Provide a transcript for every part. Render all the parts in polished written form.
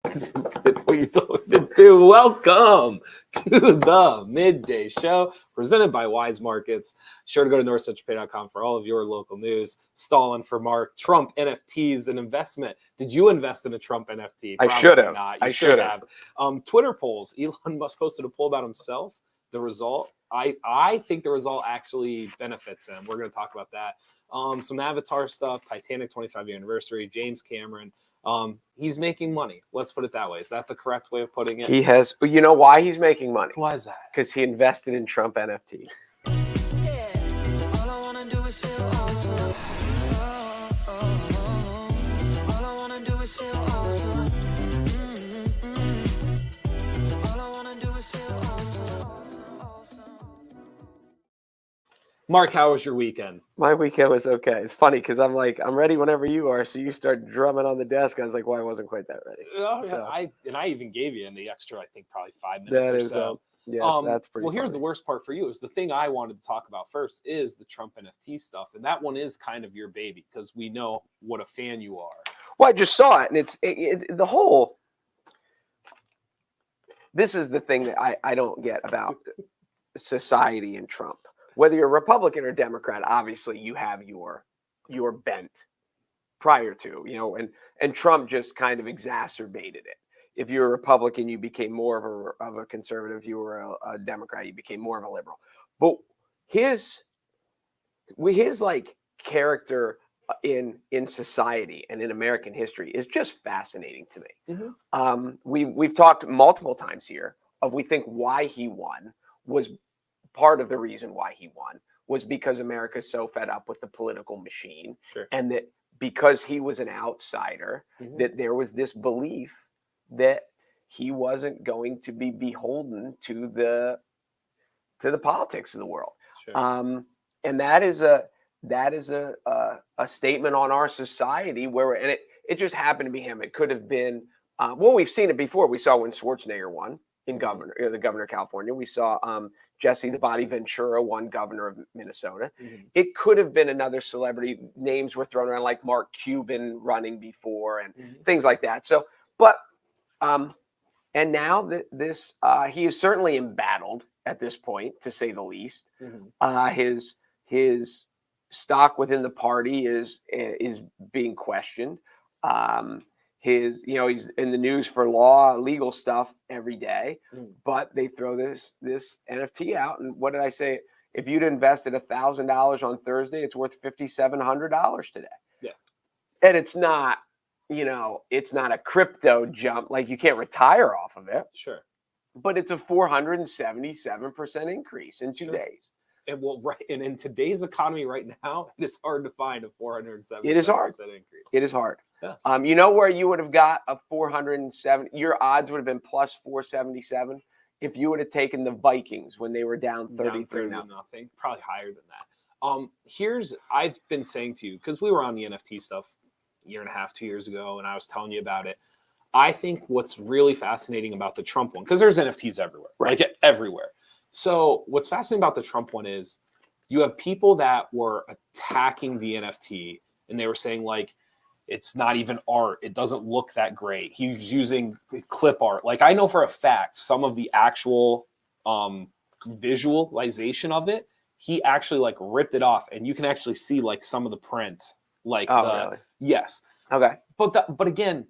What you told me to do. Welcome to the Midday Show, presented by Weis Markets. Sure to go to NorthcentralPa.com for all of your local news. Stalling for Mark. Trump NFTs, an investment. Did you invest in a Trump NFT? I should have. Not. You should have. Twitter polls. Elon Musk posted a poll about himself. The result, I think the result actually benefits him. We're going to talk about that. Some Avatar stuff, Titanic 25th anniversary, James Cameron. He's making money. Let's put it that way. Is that the correct way of putting it? He has. You know why he's making money? Why is that? Because he invested in Trump NFTs. Mark, how was your weekend? My weekend was okay. It's funny because I'm ready whenever you are. So you start drumming on the desk. I was like, well, I wasn't quite that ready. So, I even gave you in the extra, I think, probably 5 minutes or so. Yes, that's pretty well, here's funny. the worst part for you is the thing I wanted to talk about first is the Trump NFT stuff. And that one is kind of your baby because we know what a fan you are. Well, I just saw it. And it's the whole. This is the thing that I don't get about society and Trump. Whether you're Republican or Democrat, obviously you have your bent prior to, and Trump just kind of exacerbated it. If you're a Republican, you became more of a conservative. If you were a Democrat, you became more of a liberal. But his like character in society and in American history is just fascinating to me. Mm-hmm. We've talked multiple times here of we think why he won was. Part of the reason why he won was because America's so fed up with the political machine. Sure. And that because he was an outsider, mm-hmm. that there was this belief that he wasn't going to be beholden to the politics of the world. Sure. And that is a statement on our society and it just happened to be him. It could have been we've seen it before. We saw when Schwarzenegger won in the governor of California. We saw Jesse the Body Ventura won governor of Minnesota. Mm-hmm. It could have been another celebrity. Names were thrown around like Mark Cuban running before and mm-hmm. things like that. So, but and now that this he is certainly embattled at this point, to say the least. Mm-hmm. His stock within the party is being questioned. He's in the news for legal stuff every day, but they throw this NFT out. And what did I say? If you'd invested $1,000 on Thursday, it's worth $5,700 today. Yeah. And it's not, it's not a crypto jump. Like you can't retire off of it. Sure. But it's a 477% increase in 2 days. And and in today's economy right now, it is hard to find a 477% It is hard. Increase. It is hard. Yes. Where you would have got a 470, your odds would have been plus 477 if you would have taken the Vikings when they were down 33 nothing, probably higher than that. I've been saying to you, because we were on the NFT stuff a year and a half, 2 years ago, and I was telling you about it. I think what's really fascinating about the Trump one, because there's NFTs everywhere, right? Like everywhere. So what's fascinating about the Trump one is you have people that were attacking the NFT and they were saying like, it's not even art. It doesn't look that great. He's using clip art. Like I know for a fact, some of the actual visualization of it, he actually like ripped it off and you can actually see like some of the print. Like, really? Yes. Okay. But again,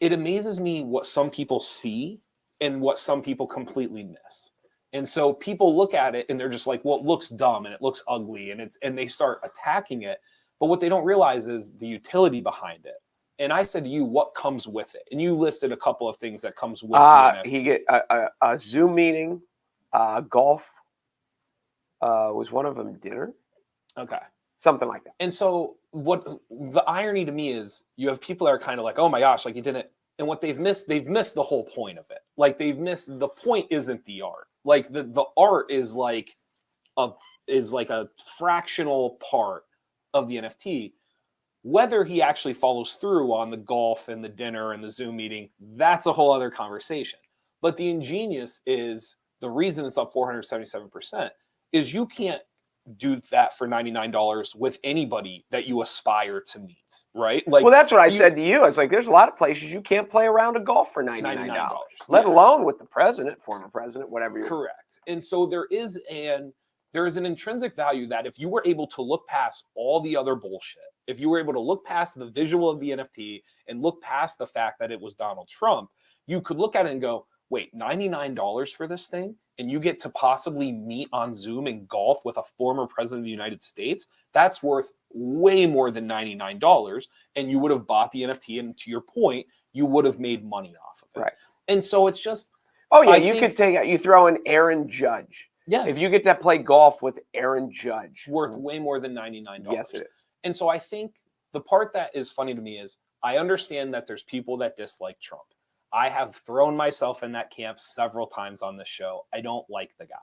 it amazes me what some people see and what some people completely miss. And so people look at it and they're just like, well, it looks dumb and it looks ugly and they start attacking it. But what they don't realize is the utility behind it. And I said to you, what comes with it? And you listed a couple of things that comes with the NFT. He get a Zoom meeting, golf. Was one of them dinner? Okay. Something like that. And so what the irony to me is you have people that are kind of like, oh my gosh, like you didn't. And what they've missed the whole point of it. Like they've missed the point isn't the art. Like the art is like a fractional part of the NFT. Whether he actually follows through on the golf and the dinner and the Zoom meeting, that's a whole other conversation. But the ingenious is the reason it's up 477% is you can't do that for $99 with anybody that you aspire to meet, right? Like, well, that's what I said to you. I was like, there's a lot of places you can't play a round of golf for $99, let alone with the president, former president, whatever you're correct. And so there is an intrinsic value that if you were able to look past all the other bullshit, if you were able to look past the visual of the NFT and look past the fact that it was Donald Trump, you could look at it and go, wait, $99 for this thing? And you get to possibly meet on Zoom and golf with a former president of the United States? That's worth way more than $99. And you would have bought the NFT. And to your point, you would have made money off of it. Right. And so it's just, oh yeah, you throw in Aaron Judge. yes, if you get to play golf with Aaron Judge, worth way more than $99. Yes, it is. And so I think the part that is funny to me is I understand that there's people that dislike Trump. I have thrown myself in that camp several times on this show. I don't like the guy.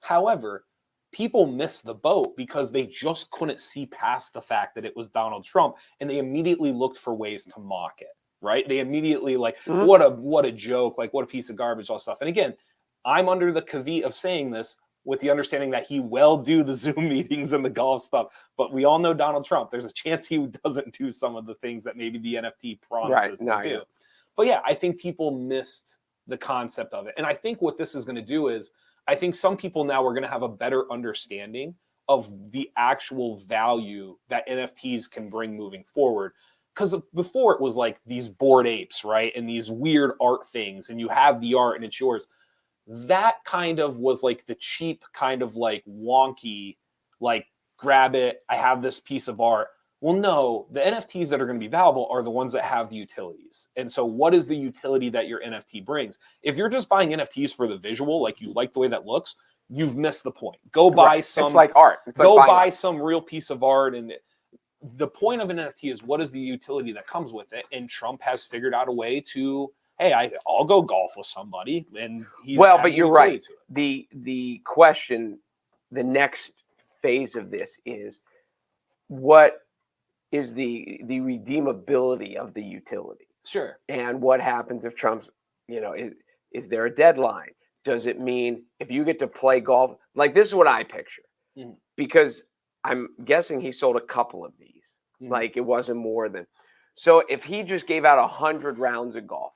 However, people miss the boat because they just couldn't see past the fact that it was Donald Trump, and they immediately looked for ways to mock it, right? They immediately like, what a joke, like what a piece of garbage, all stuff. And again, I'm under the caveat of saying this with the understanding that he will do the Zoom meetings and the golf stuff, but we all know Donald Trump. There's a chance he doesn't do some of the things that maybe the NFT promises to do. But yeah, I think people missed the concept of it. And I think what this is going to do is, I think some people now are going to have a better understanding of the actual value that NFTs can bring moving forward. Because before it was like these Bored Apes, right? And these weird art things, and you have the art and it's yours. That kind of was like the cheap kind of like wonky, like grab it, I have this piece of art. Well, no, the NFTs that are going to be valuable are the ones that have the utilities. And so what is the utility that your NFT brings? If you're just buying NFTs for the visual, like you like the way that looks, you've missed the point. Go buy some. It's like art. It's go like buy some real piece of art. And the point of an NFT is what is the utility that comes with it? And Trump has figured out a way to, hey, I'll go golf with somebody. And he's but you're right. The question, the next phase of this is what is the redeemability of the utility. Sure. And what happens if Trump's, is there a deadline? Does it mean if you get to play golf? Like, this is what I picture. Because I'm guessing he sold a couple of these. Like, it wasn't more than. So if he just gave out 100 rounds of golf,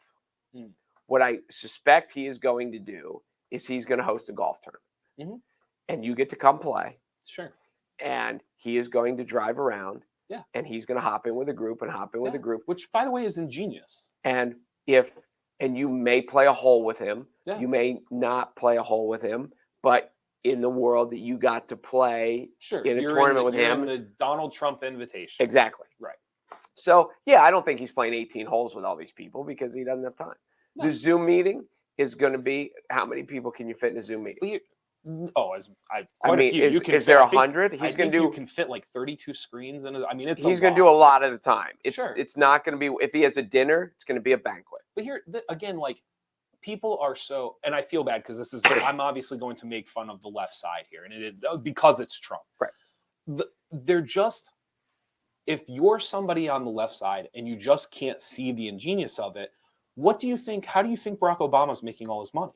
what I suspect he is going to do is he's going to host a golf tournament. And you get to come play. Sure. And he is going to drive around. Yeah. And he's going to hop in with a group and hop in with a group. Which, by the way, is ingenious. And you may play a hole with him. Yeah. You may not play a hole with him. But in the world that you got to play in a tournament with him. In the Donald Trump invitation. Exactly. Right. So, yeah, I don't think he's playing 18 holes with all these people because he doesn't have time. No. The Zoom meeting is going to be, how many people can you fit in a Zoom meeting? Is there 100? He's going to do. You can fit like 32 screens in it. I mean, he's going to do a lot at a time. It's not going to be. If he has a dinner, it's going to be a banquet. But here again, like, people are so, and I feel bad because this is. I'm obviously going to make fun of the left side here, and it is because it's Trump. Right. They're just. If you're somebody on the left side and you just can't see the ingenious of it, what do you think? How do you think Barack Obama's making all his money?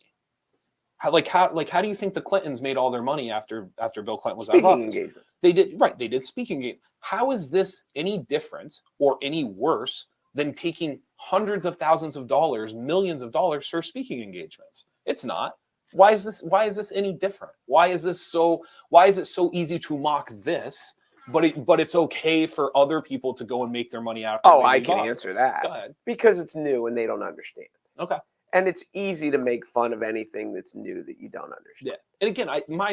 How do you think the Clintons made all their money after Bill Clinton was out of office? They did speaking engagement. How is this any different or any worse than taking hundreds of thousands of dollars, millions of dollars for speaking engagements? It's not. Why is this any different? Why is it so easy to mock this, but it's okay for other people to go and make their money out? I can answer that. Go ahead. Because it's new and they don't understand. Okay. And it's easy to make fun of anything that's new that you don't understand. Yeah. And again,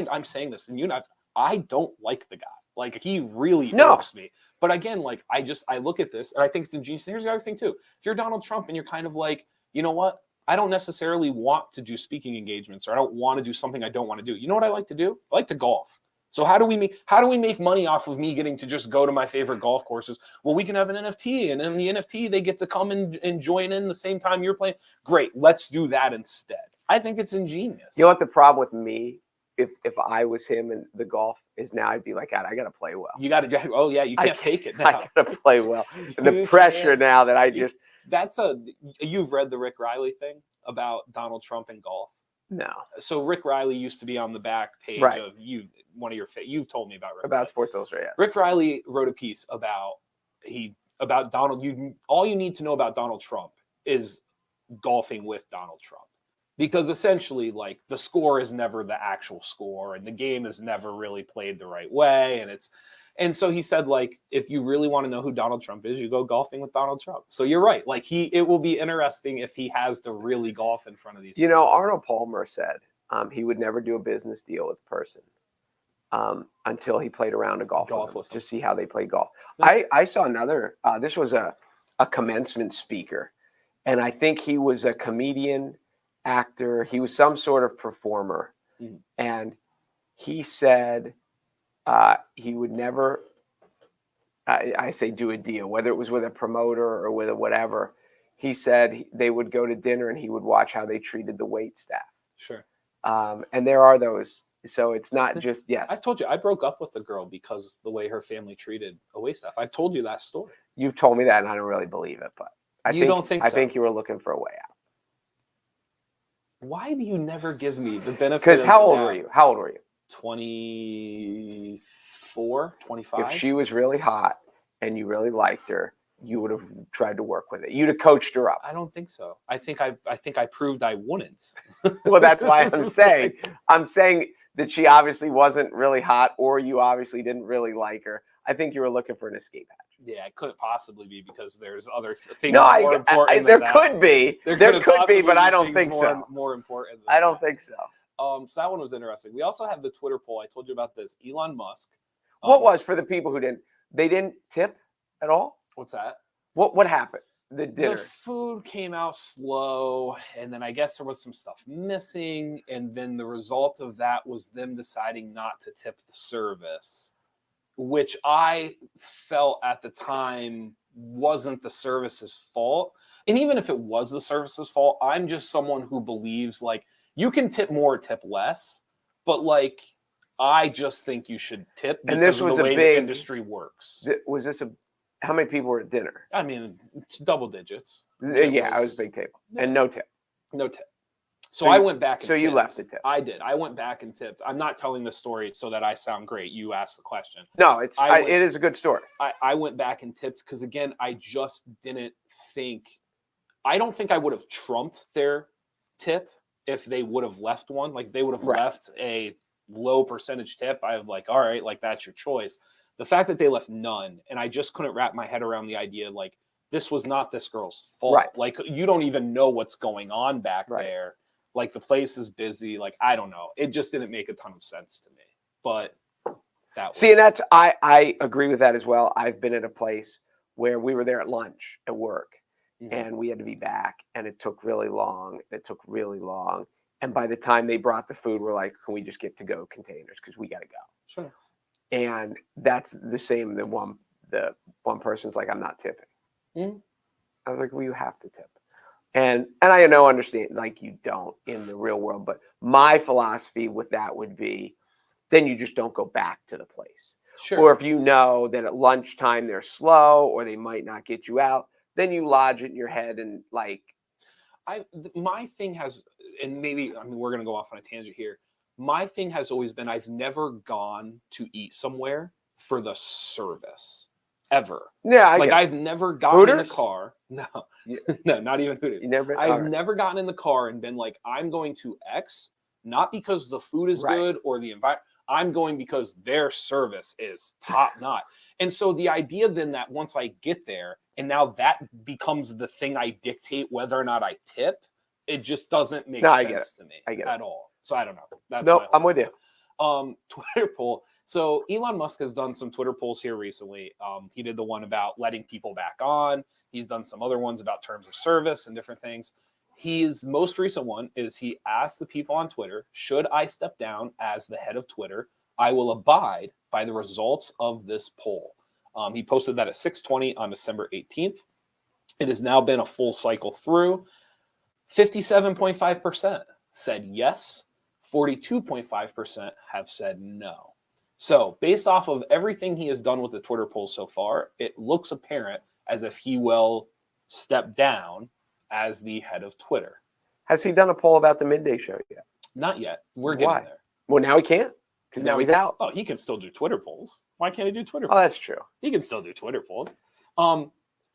I'm saying this, and I don't like the guy. Like, he really irks me. But again, like, I look at this and I think it's ingenious. And here's the other thing too. If you're Donald Trump and you're kind of like, you know what? I don't necessarily want to do speaking engagements, or I don't want to do something I don't want to do. You know what I like to do? I like to golf. So how do we make money off of me getting to just go to my favorite golf courses? Well, we can have an NFT, and in the NFT, they get to come and join in the same time you're playing. Great. Let's do that instead. I think it's ingenious. You know what the problem with me, if I was him in the golf, is now I'd be like, God, I got to play well. You got to, oh yeah, you can't fake it now. I got to play well. And the pressure now that I just. You've read the Rick Riley thing about Donald Trump and golf? No. So Rick Riley used to be on the back page Right. of you've told me about Rick About Riley. Sports Illustrated. Yes. Rick Riley wrote a piece about Donald. All you need to know about Donald Trump is golfing with Donald Trump, because essentially, like, the score is never the actual score, and the game is never really played the right way, and so he said, like, if you really want to know who Donald Trump is, you go golfing with Donald Trump. So you're right. Like, it will be interesting if he has to really golf in front of these people. Arnold Palmer said he would never do a business deal with a person until he played around a golf with them, to see how they play golf. Yeah. I saw another, this was a commencement speaker, and I think he was a comedian, actor. He was some sort of performer. And he said he would never, I say do a deal, whether it was with a promoter or with a whatever. He said they would go to dinner and he would watch how they treated the wait staff. Sure. And there are those. So it's not just, yes. I've told you, I broke up with a girl because the way her family treated away staff. I've told you that story. You've told me that, and I don't really believe it, but I think you were looking for a way out. Why do you never give me the benefit? Because how old were you? 24, 25. If she was really hot and you really liked her, you would have tried to work with it. You'd have coached her up. I don't think so. I think I proved I wouldn't. Well, that's why I'm saying that she obviously wasn't really hot, or you obviously didn't really like her. I think you were looking for an escape hatch. Yeah, it couldn't possibly be, because there's other things more important. There could be, but I don't think so. More important. I don't think so. So that one was interesting. We also have the Twitter poll. I told you about this. Elon Musk. What was, for the people who didn't tip at all? What's that? What happened? The dinner. The food came out slow, and then I guess there was some stuff missing, and then the result of that was them deciding not to tip the service, which I felt at the time wasn't the service's fault. And even if it was the service's fault, I'm just someone who believes, like, you can tip more, tip less, but, like, I just think you should tip because and this was of the way the industry works. Was this how many people were at dinner? I mean, double digits. Yeah, I was a big table. Yeah. And no tip. No tip. So I went back and tipped. You left the tip. I did. I went back and tipped. I'm not telling this story so that I sound great. You asked the question. No, it is a good story. I went back and tipped because, again, I just didn't think – I don't think I would have trumped their tip if they would have left one. Like, they would have left a low percentage tip. I was like, all right, like, that's your choice. The fact that they left none, and I just couldn't wrap my head around the idea, like, this was not this girl's fault. Right. Like, you don't even know what's going on back there. Like, the place is busy. Like, I don't know. It just didn't make a ton of sense to me. But that was... See, and that's, I agree with that as well. I've been at a place where we were there at lunch at work, and we had to be back, and it took really long. And by the time they brought the food, we're like, can we just get to-go containers? Because we got to go. Sure. And that's the same. The one person's like, I'm not tipping. I was like, well, you have to tip. And I understand, like, you don't in the real world. But my philosophy with that would be, then you just don't go back to the place. Sure. Or if you know that at lunchtime they're slow or they might not get you out, then you lodge it in your head and, like. My thing has, and maybe, I mean, we're going to go off on a tangent here. My thing has always been, I've never gone to eat somewhere for the service, ever. Yeah, I've never gotten Hooters? in a car. No, no, not even Hooters. I've never gotten in the car and been like, I'm going to X, not because the food is good or the environment. I'm going because their service is top notch. And so the idea then that once I get there, and now that becomes the thing I dictate whether or not I tip, it just doesn't make sense to me at all. So I don't know. I'm with you. Twitter poll. So Elon Musk has done some Twitter polls here recently. He did the one about letting people back on. He's done some other ones about terms of service and different things. His most recent one is he asked the people on Twitter, should I step down as the head of Twitter? I will abide by the results of this poll. He posted that at 6:20 on December 18th. It has now been a full cycle through. 57.5% said yes. 42.5% have said no. So based off of everything he has done with the Twitter poll so far, it looks apparent as if he will step down as the head of Twitter. Has he done a poll about the Midday Show yet? Not yet. We're Why? getting there. Well, now he can't because now he's out. Oh, he can still do Twitter polls. Why can't he do Twitter Oh, polls? that's true. He can still do Twitter polls.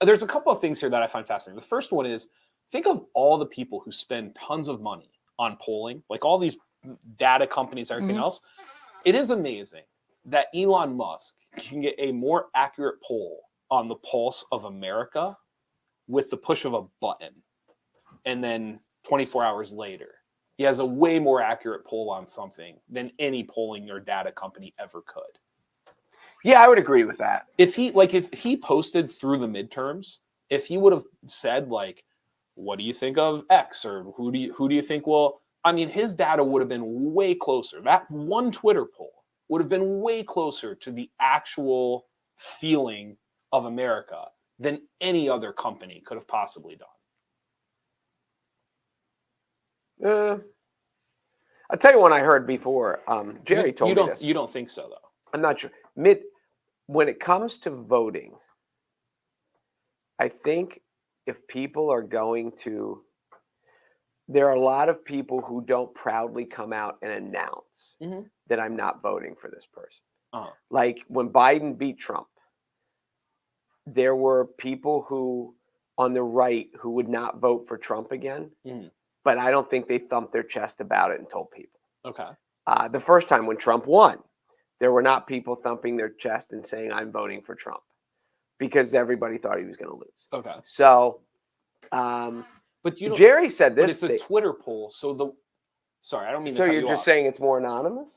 There's a couple of things here that I find fascinating. The first one is, think of all the people who spend tons of money on polling, like all these data companies, everything else. It is amazing that Elon Musk can get a more accurate poll on the pulse of America with the push of a button. And then 24 hours later, he has a way more accurate poll on something than any polling or data company ever could. Yeah, I would agree with that. If he posted through the midterms, if he would have said like, what do you think of X, or who do you think will, I mean, his data would have been way closer. That one Twitter poll would have been way closer to the actual feeling of America than any other company could have possibly done. I'll tell you one I heard before. Jerry told me this. You don't think so, though? I'm not sure. When it comes to voting, I think if people are going to, there are a lot of people who don't proudly come out and announce that I'm not voting for this person. Like when Biden beat Trump, there were people who on the right who would not vote for Trump again, but I don't think they thumped their chest about it and told people. Okay. The first time when Trump won, there were not people thumping their chest and saying, I'm voting for Trump, because everybody thought he was going to lose. Okay. So, but Jerry said this. But it's a Twitter poll. Sorry, I don't mean to cut you off. So you're just saying it's more anonymous?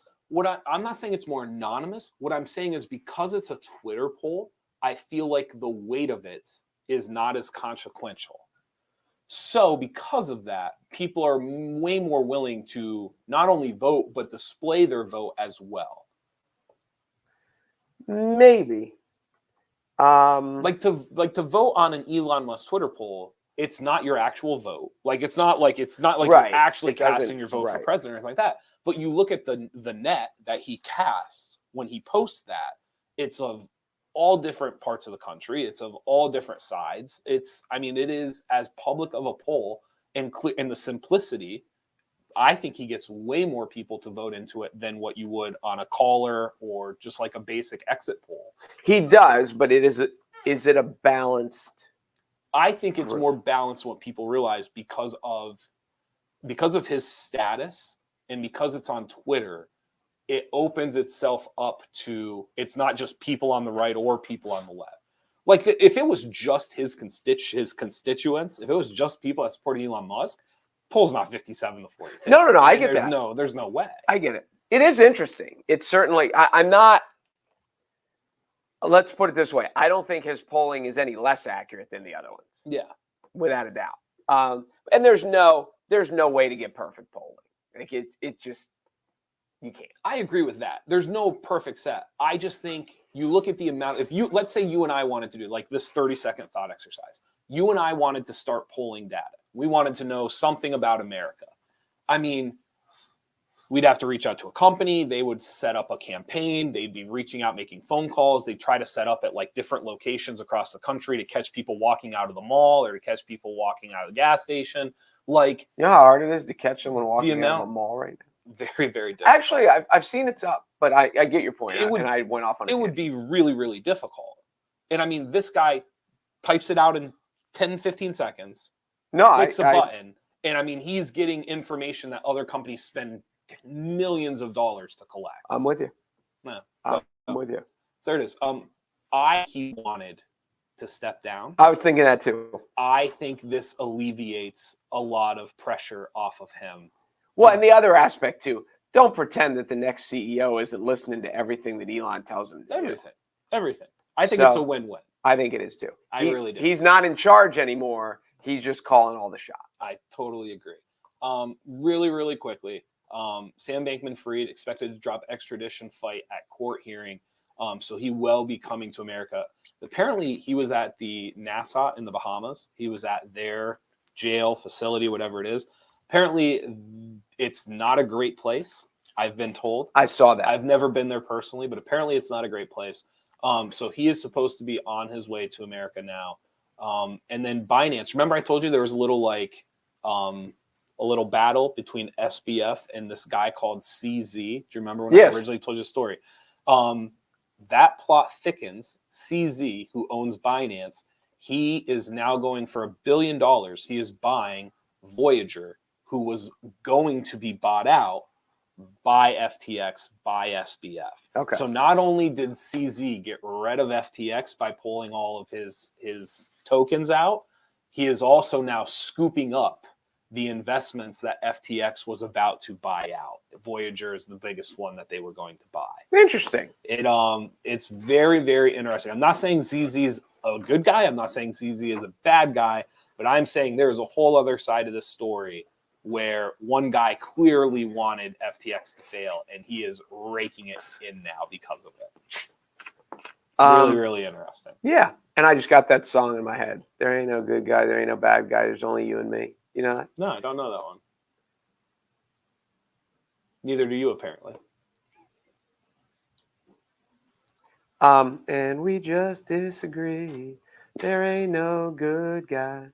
I'm not saying it's more anonymous. What I'm saying is, because it's a Twitter poll, I feel like the weight of it is not as consequential. So because of that, people are way more willing to not only vote, but display their vote as well. Maybe. Like to vote on an Elon Musk Twitter poll, it's not your actual vote. Like it's not like right. You're actually casting your vote for president or anything like that. But you look at the net that he casts when he posts that, it's of all different parts of the country. It's of all different sides. It is as public of a poll, and the simplicity. I think he gets way more people to vote into it than what you would on a caller or just like a basic exit poll. He does, but is it a balanced? I think it's more balanced than what people realize because of his status, and because it's on Twitter. It opens itself up to, it's not just people on the right or people on the left. Like if it was just his constituents, if it was just people that supported Elon Musk, poll's not 57 to 42. No. I get that. There's no way. I get it. It is interesting. It's certainly, I'm not, let's put it this way. I don't think his polling is any less accurate than the other ones. Yeah. Without a doubt. And there's no way to get perfect polling. Like it just, you can't. I agree with that. There's no perfect set. I just think you look at the amount, let's say you and I wanted to do like this 30-second thought exercise. You and I wanted to start polling data. We wanted to know something about America. I mean, we'd have to reach out to a company. They would set up a campaign. They'd be reaching out, making phone calls. They'd try to set up at like different locations across the country to catch people walking out of the mall or to catch people walking out of the gas station. Like, you know how hard it is to catch someone walking out of a mall right now? Very, very difficult. Actually, I've seen it's up, but I get your point. And I went off on it. It would be really, really difficult. And I mean, this guy types it out in 10, 15 seconds. Clicks a button. And I mean, he's getting information that other companies spend millions of dollars to collect. I'm with you. Yeah, I'm with you. So there it is. He wanted to step down. I was thinking that too. I think this alleviates a lot of pressure off of him. Well, and the other aspect too, don't pretend that the next CEO isn't listening to everything that Elon tells him to do. Everything. I think it's a win-win. I think it is too. I really do. He's not in charge anymore. He's just calling all the shots. I totally agree. Really, really quickly, Sam Bankman-Fried expected to drop extradition fight at court hearing. So he will be coming to America. Apparently, he was at the Nassau in the Bahamas. He was at their jail facility, whatever it is. Apparently, it's not a great place, I've been told. I saw that. I've never been there personally, but apparently it's not a great place. So he is supposed to be on his way to America now. And then Binance. Remember I told you there was a little like a little battle between SBF and this guy called CZ. Do you remember when I originally told you the story? That plot thickens. CZ, who owns Binance, he is now going for $1 billion. He is buying Voyager, who was going to be bought out by FTX, by SBF. Okay. So not only did CZ get rid of FTX by pulling all of his tokens out, he is also now scooping up the investments that FTX was about to buy out. Voyager is the biggest one that they were going to buy. Interesting. It's very, very interesting. I'm not saying ZZ is a good guy. I'm not saying ZZ is a bad guy, but I'm saying there's a whole other side of this story where one guy clearly wanted FTX to fail, and he is raking it in now because of it. Really, really interesting. Yeah, and I just got that song in my head. There ain't no good guy, there ain't no bad guy, there's only you and me. You know that? No, I don't know that one. Neither do you, apparently. And we just disagree. There ain't no good guy.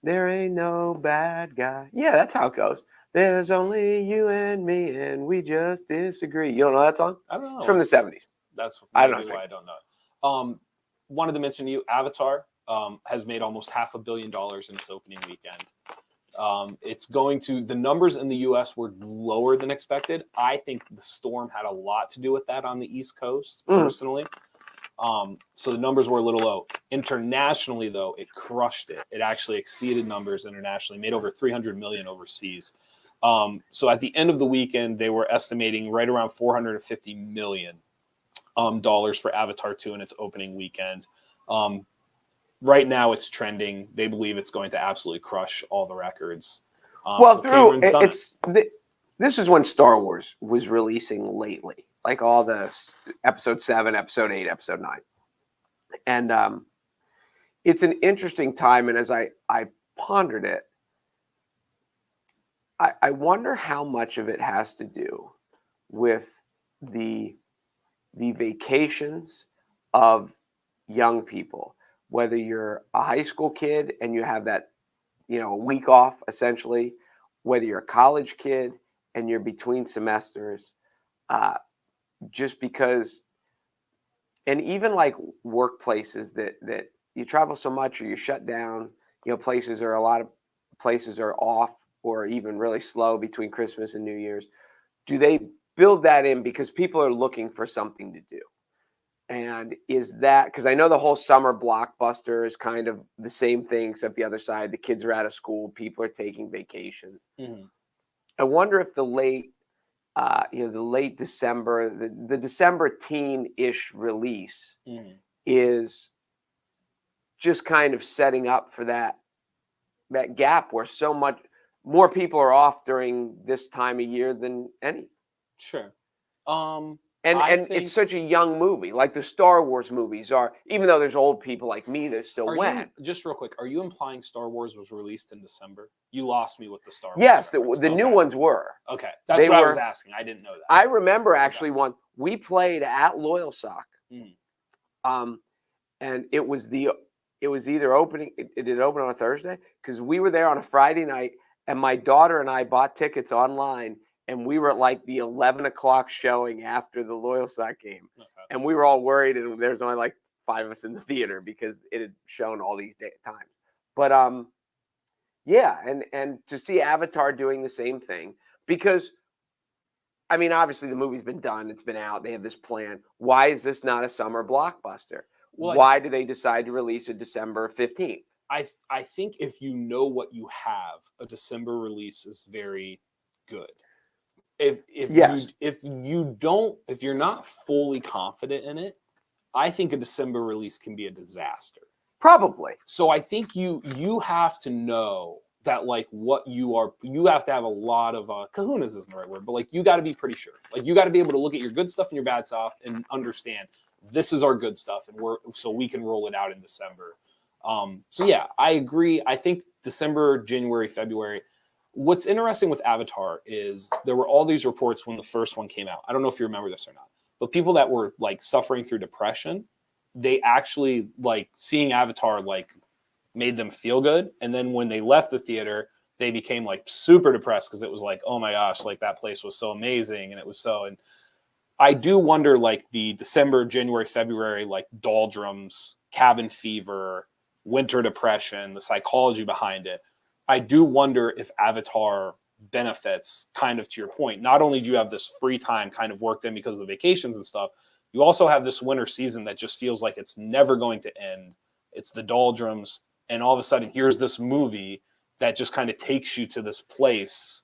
There ain't no bad guy. Yeah, that's how it goes. There's only you and me, and we just disagree. You don't know that song? I don't know. It's from the 70s. That's I don't know why I don't know. Wanted to mention to you, Avatar has made almost $500 million in its opening weekend. It's going to, the numbers in the U.S. were lower than expected. I think the storm had a lot to do with that on the East Coast, personally. So the numbers were a little low. Internationally, though, it crushed it. It actually exceeded numbers internationally, made over $300 million overseas. So at the end of the weekend, they were estimating right around $450 million dollars for Avatar 2 in its opening weekend. Right now, it's trending. They believe it's going to absolutely crush all the records. Well, this is when Star Wars was releasing lately, like all the episode 7, episode 8, episode 9. And it's an interesting time. And as I pondered it, I wonder how much of it has to do with the vacations of young people, whether you're a high school kid and you have that, a week off, essentially, whether you're a college kid and you're between semesters, just because, and even like workplaces that you travel so much or you're shut down, a lot of places are off or even really slow between Christmas and New Year's. Do they build that in because people are looking for something to do? And is that, because I know the whole summer blockbuster is kind of the same thing, except the other side, the kids are out of school, people are taking vacations. Mm-hmm. I wonder if the late December, the December teen-ish release is just kind of setting up for that gap where so much more people are off during this time of year than any. Sure. And it's such a young movie, like the Star Wars movies are, even though there's old people like me that still went. Just real quick, are you implying Star Wars was released in December? You lost me with the Star Wars. Yes, the new ones were. Okay, that's what I was asking. I didn't know that. I remember actually one, we played at Loyal Sock. And it was either opening, it did open on a Thursday, because we were there on a Friday night, and my daughter and I bought tickets online. And we were at like the 11 o'clock showing after the Loyal Sock game. Okay. And we were all worried, and there's only like 5 of us in the theater because it had shown all these times. But yeah, and to see Avatar doing the same thing, because I mean, obviously the movie's been done, it's been out, they have this plan. Why is this not a summer blockbuster? Well, why do they decide to release it December 15th? I think if you know what you have, a December release is very good. If you're not fully confident in it, I think a December release can be a disaster. Probably. So I think you have to know that like what you have to have a lot of kahunas isn't the right word, but like you got to be pretty sure. Like you got to be able to look at your good stuff and your bad stuff and understand this is our good stuff, and so we can roll it out in December. So yeah, I agree. I think December, January, February. What's interesting with Avatar is there were all these reports when the first one came out. I don't know if you remember this or not, but people that were like suffering through depression, they actually like seeing Avatar like made them feel good. And then when they left the theater, they became like super depressed because it was like, oh my gosh, like that place was so amazing. And it was so, and I do wonder like the December, January, February, like doldrums, cabin fever, winter depression, the psychology behind it. I do wonder if Avatar benefits, kind of to your point. Not only do you have this free time kind of worked in because of the vacations and stuff, you also have this winter season that just feels like it's never going to end. It's the doldrums. And all of a sudden, here's this movie that just kind of takes you to this place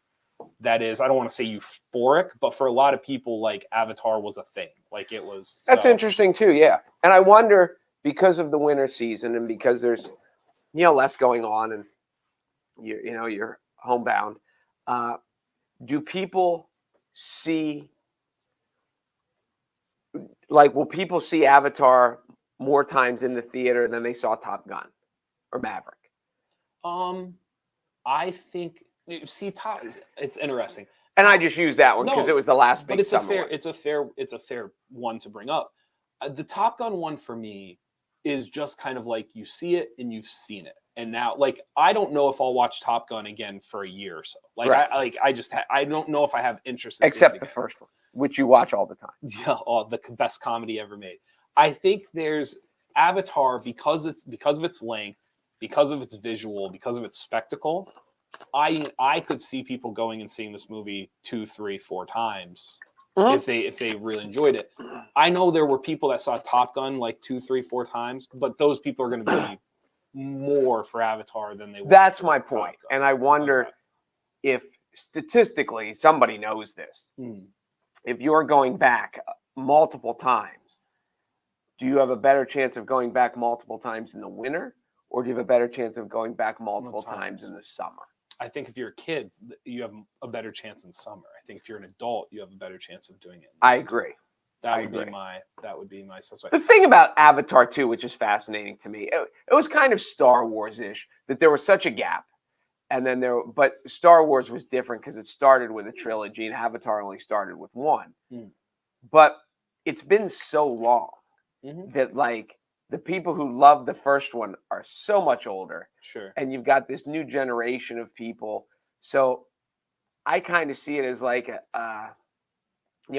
that is, I don't want to say euphoric, but for a lot of people, like Avatar was a thing. Like it was. That's interesting too, yeah. And I wonder, because of the winter season and because there's, less going on and you're homebound, do people see, like, will people see Avatar more times in the theater than they saw Top Gun or Maverick? I think it's interesting. And I just used that one because it was the last big summer one. It's a fair one to bring up. The Top Gun one for me is just kind of like you see it and you've seen it. And now, like, I don't know if I'll watch Top Gun again for a year or so. Like, right. I don't know if I have interest in except the first one, which you watch all the time. Yeah, the best comedy ever made. I think there's Avatar because of its length, because of its visual, because of its spectacle. I could see people going and seeing this movie 2, 3, 4 times if they really enjoyed it. I know there were people that saw Top Gun like 2, 3, 4 times, but those people are going to be more for Avatar than they were. That's my point. And I wonder if statistically somebody knows this. If you're going back multiple times, do you have a better chance of going back multiple times in the winter, or do you have a better chance of going back multiple times in the summer? I think if you're a kid, you have a better chance in summer. I think if you're an adult, you have a better chance of doing it. I agree. That would be my subject. The thing about Avatar 2, which is fascinating to me, it was kind of Star Wars-ish, that there was such a gap. And then but Star Wars was different because it started with a trilogy and Avatar only started with one. But it's been so long that, like, the people who loved the first one are so much older. Sure. And you've got this new generation of people. So I kind of see it as like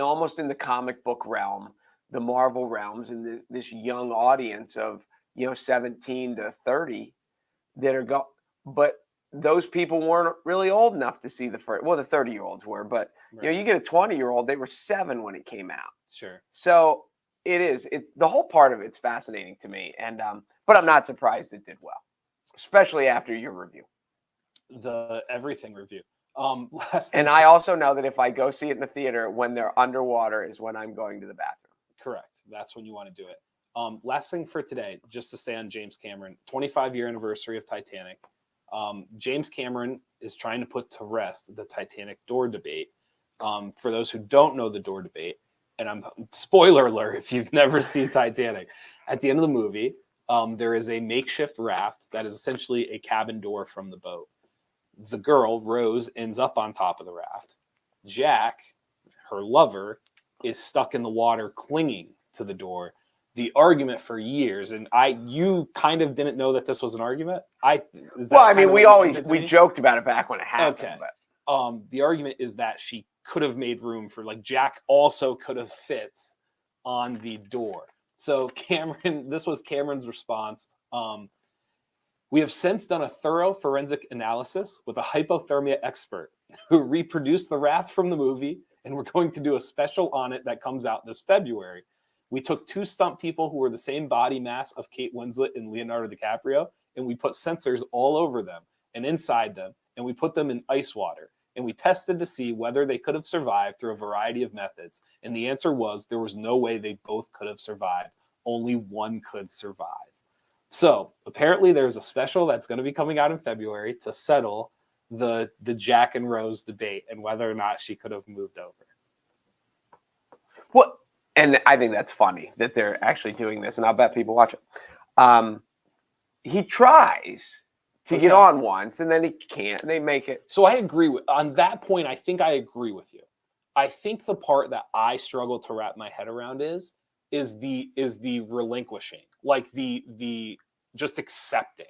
almost in the comic book realm, the Marvel realms, and this young audience of, 17 to 30 that are but those people weren't really old enough to see the first. Well, the 30-year-olds were, but you get a 20-year-old, they were 7 when it came out. Sure. So it's the whole part of it's fascinating to me. And but I'm not surprised it did well, especially after your review. The everything review. And I also know that if I go see it in the theater, when they're underwater is when I'm going to the bathroom. Correct. That's when you want to do it. Last thing for today, just to stay on James Cameron, 25-year anniversary of Titanic. James Cameron is trying to put to rest the Titanic door debate. For those who don't know the door debate, and spoiler alert if you've never seen Titanic, at the end of the movie, there is a makeshift raft that is essentially a cabin door from the boat. The girl, Rose, ends up on top of the raft. Jack, her lover, is stuck in the water clinging to the door. The argument for years, and you kind of didn't know that this was an argument. We joked about it back when it happened. Okay. But. The argument is that she could have made room for, like, Jack also could have fit on the door. So this was Cameron's response. We have since done a thorough forensic analysis with a hypothermia expert who reproduced the raft from the movie, and we're going to do a special on it that comes out this February. We took 2 stunt people who were the same body mass of Kate Winslet and Leonardo DiCaprio, and we put sensors all over them and inside them, and we put them in ice water. And we tested to see whether they could have survived through a variety of methods. And the answer was there was no way they both could have survived. Only one could survive. So apparently there's a special that's going to be coming out in February to settle the Jack and Rose debate and whether or not she could have moved over. Well, and I think that's funny that they're actually doing this, and I'll bet people watch it. He tries to get on once, and then he can't, and they make it. So I agree on that point. I think I agree with you. I think the part that I struggle to wrap my head around is the relinquishing, like the just accepting,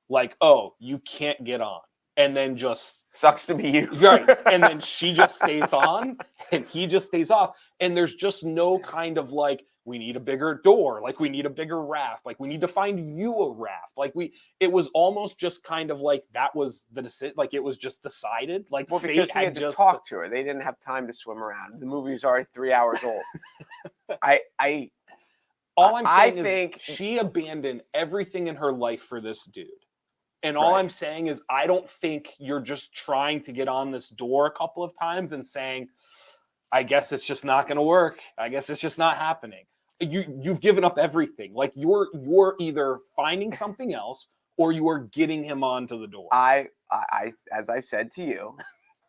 like, oh, you can't get on. and then just Sucks to be you. right, and then she just stays on, and he just stays off, and there's just no kind of like, we need a bigger door, like we need a bigger raft, like we need to find you a raft, like it was almost just kind of like that was the decision, like it was just decided, like Well, fate because he had to just talk to her. They didn't have time to swim around. The movie was already 3 hours old. all I'm saying is think she abandoned everything in her life for this dude. And all I'm saying is, I don't think you're just trying to get on this door a couple of times and saying, I guess it's just not going to work. I guess it's just not happening. You've given up everything. Like you're either finding something else or you are getting him onto the door. I as I said to you,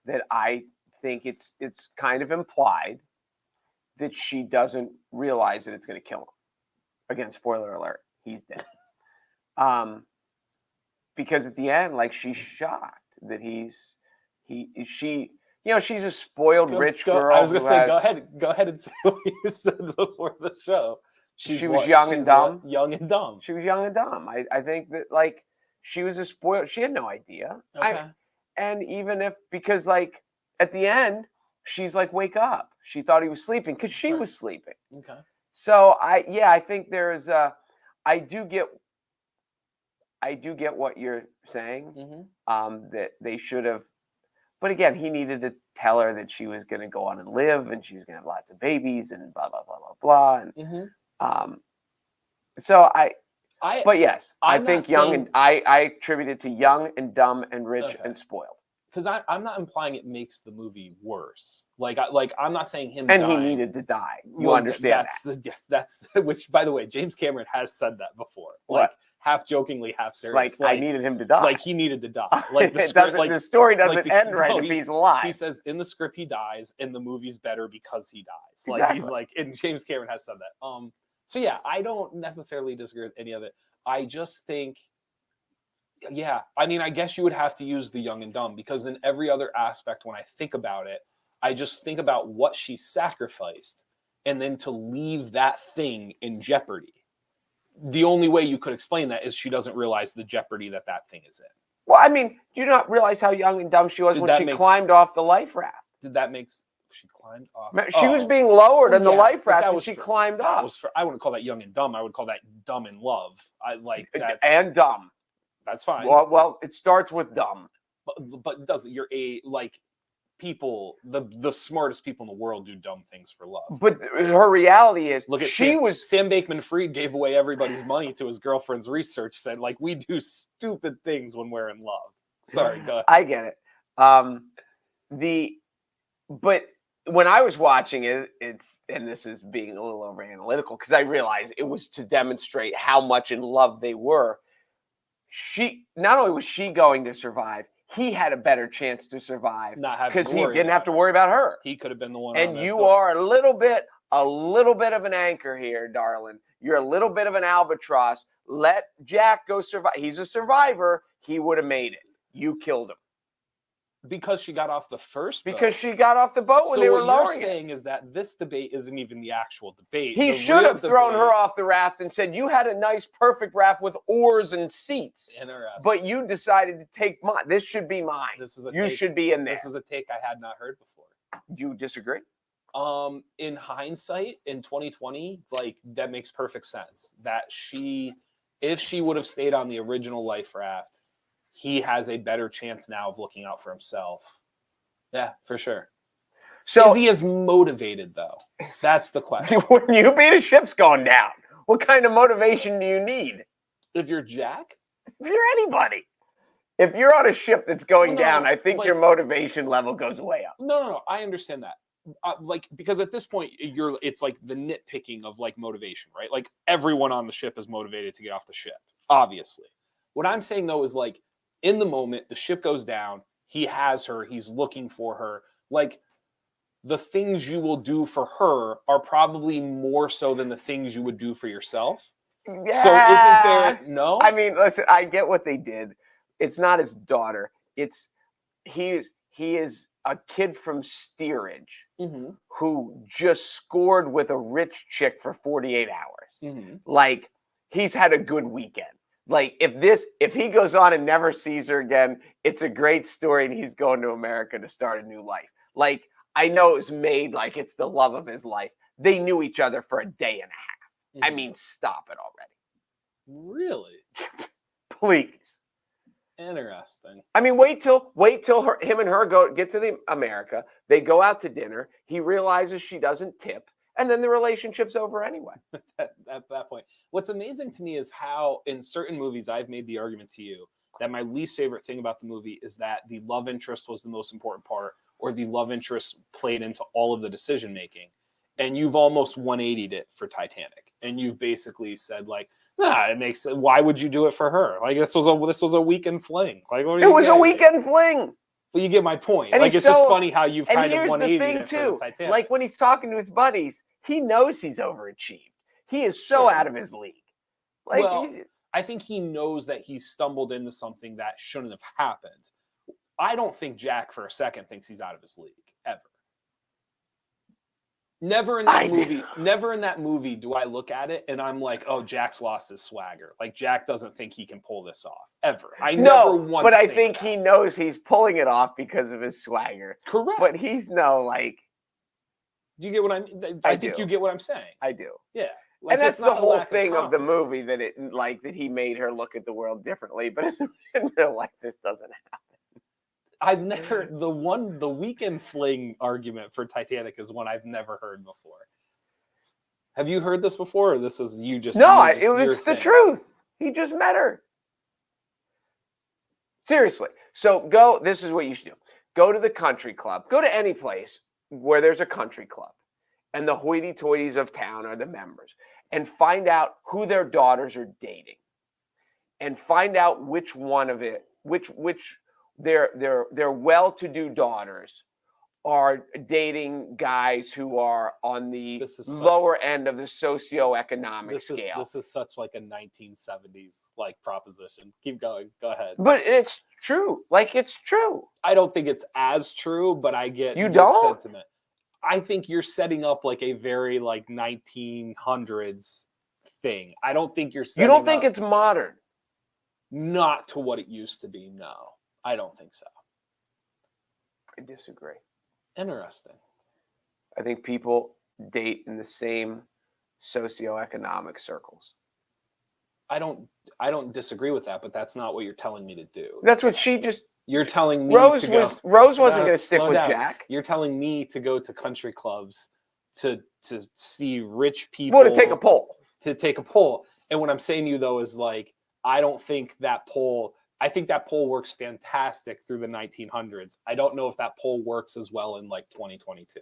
that I think it's kind of implied that she doesn't realize that it's going to kill him. Again, spoiler alert, he's dead. Because at the end, like, she's shocked that she, you know, she's a spoiled rich girl. I was going to say, go ahead and say what you said before the show. She was young and dumb. Young and dumb. She was young and dumb. I think that, like, she was a spoiled. She had no idea. Okay. And even if, because like at the end, she's like, wake up. She thought he was sleeping because she was sleeping. Okay. So I think there's I do get what you're saying. That they should have, but again, he needed to tell her that she was going to go on and live, and she was going to have lots of babies, and blah blah blah blah blah. And so but yes, I think young and I attribute it to young and dumb and rich and spoiled. Because I'm not implying it makes the movie worse. Like I'm not saying him. And dying. He needed to die. You understand that? Yes, that's which, by the way, James Cameron has said that before. Like half jokingly, half serious. Like I needed him to die. Like he needed to die. Like the script, the story doesn't end right if he's alive. He says in the script he dies, and the movie's better because he dies. Like exactly. He's like, and James Cameron has said that. So yeah, I don't necessarily disagree with any of it. I just think, yeah, I mean, I guess you would have to use the young and dumb, because in every other aspect, when I think about it, I just think about what she sacrificed, and then to leave that thing in jeopardy. The only way you could explain that is she doesn't realize the jeopardy that thing is in. Well, I mean, do you not realize how young and dumb she was when she climbed off the life raft? She climbed off. She was being lowered in the life raft, and she climbed off. I wouldn't call that young and dumb. I would call that dumb in love. And dumb. That's fine. Well, it starts with dumb. But doesn't people, the smartest people in the world do dumb things for love. But her reality is, Sam Bankman-Fried gave away everybody's money to his girlfriend's research. Said, like, we do stupid things when we're in love. Sorry, go ahead. I get it. But when I was watching it, and this is being a little over analytical, because I realized it was to demonstrate how much in love they were. Not only was she going to survive, he had a better chance to survive because he didn't have to worry about her. He could have been the one. And you are a little bit of an anchor here, darling. You're a little bit of an albatross. Let Jack go survive. He's a survivor. He would have made it. You killed him. Because she got off the first boat. Because she got off the boat when they were lowering it. So what you're saying is that this debate isn't even the actual debate. He should have thrown her off the raft and said, you had a nice, perfect raft with oars and seats. Interesting. But you decided to take mine. This should be mine. You should be in there. This is a take I had not heard before. Do you disagree? In hindsight, in 2020, like, that makes perfect sense. That if she would have stayed on the original life raft, he has a better chance now of looking out for himself. Yeah, for sure. So is he as motivated, though? That's the question. When you beat a ship's going down, what kind of motivation do you need? If you're Jack? If you're anybody. If you're on a ship that's going down, I think your motivation level goes way up. No. I understand that. Because at this point, it's like the nitpicking of like motivation, right? Like everyone on the ship is motivated to get off the ship, obviously. What I'm saying, though, is like, in the moment, the ship goes down, he has her, he's looking for her. Like, the things you will do for her are probably more so than the things you would do for yourself. Yeah. So isn't there, no? I mean, listen, I get what they did. It's not his daughter. He is a kid from steerage who just scored with a rich chick for 48 hours. Like, he's had a good weekend. Like if he goes on and never sees her again, it's a great story, and he's going to America to start a new life. Like, I know it was made like it's the love of his life. They knew each other for a day and a half. I mean, stop it already. Really? Please. Interesting. I mean, wait till him and her get to the America. They go out to dinner. He realizes she doesn't tip, and then the relationship's over anyway. At that point, what's amazing to me is how in certain movies I've made the argument to you that my least favorite thing about the movie is that the love interest was the most important part, or the love interest played into all of the decision making. And you've almost 180'd it for Titanic, and you've basically said like, nah, it makes. Why would you do it for her? Like this was a weekend fling. Like it was a weekend fling. Well, you get my point. And like it's just funny how you've kind of 180'd it for the Titanic. Like when he's talking to his buddies, he knows he's overachieved. He is so out of his league. Like, well, I think he knows that he's stumbled into something that shouldn't have happened. I don't think Jack for a second thinks he's out of his league ever. Never in that movie do I look at it and I'm like, oh, Jack's lost his swagger. Like Jack doesn't think he can pull this off ever. I think he knows he's pulling it off because of his swagger. Correct. But he's like. Do you get what I think you get what I'm saying. I do. Yeah. Like, and that's the whole thing of the movie, that that he made her look at the world differently. But in real life, this doesn't happen. I've never the weekend fling argument for Titanic is one I've never heard before. Have you heard this before, or this is you just? No, it's the truth. He just met her. Seriously. So this is what you should do. Go to the country club. Go to any place where there's a country club, and the hoity-toities of town are the members, and find out who their daughters are dating, and find out which one of it, which their well-to-do daughters are dating guys who are on the lower end of the socioeconomic scale. This is such like a 1970s like proposition. Keep going. Go ahead. But it's true. Like, it's true. I don't think it's as true, but I get your sentiment. I think you're setting up like a very like 1900s thing. I don't think you're setting You don't think it's modern? Not to what it used to be, no. I don't think so. I disagree. Interesting. I think people date in the same socioeconomic circles. I don't disagree with that, but that's not what you're telling me to do. That's what she just. You're telling me Rose wasn't going to stick with Jack. You're telling me to go to country clubs to see rich people. Well, to take a poll. To take a poll. And what I'm saying to you though is like, I don't think that poll. I think that poll works fantastic through the 1900s. I don't know if that poll works as well in like 2022.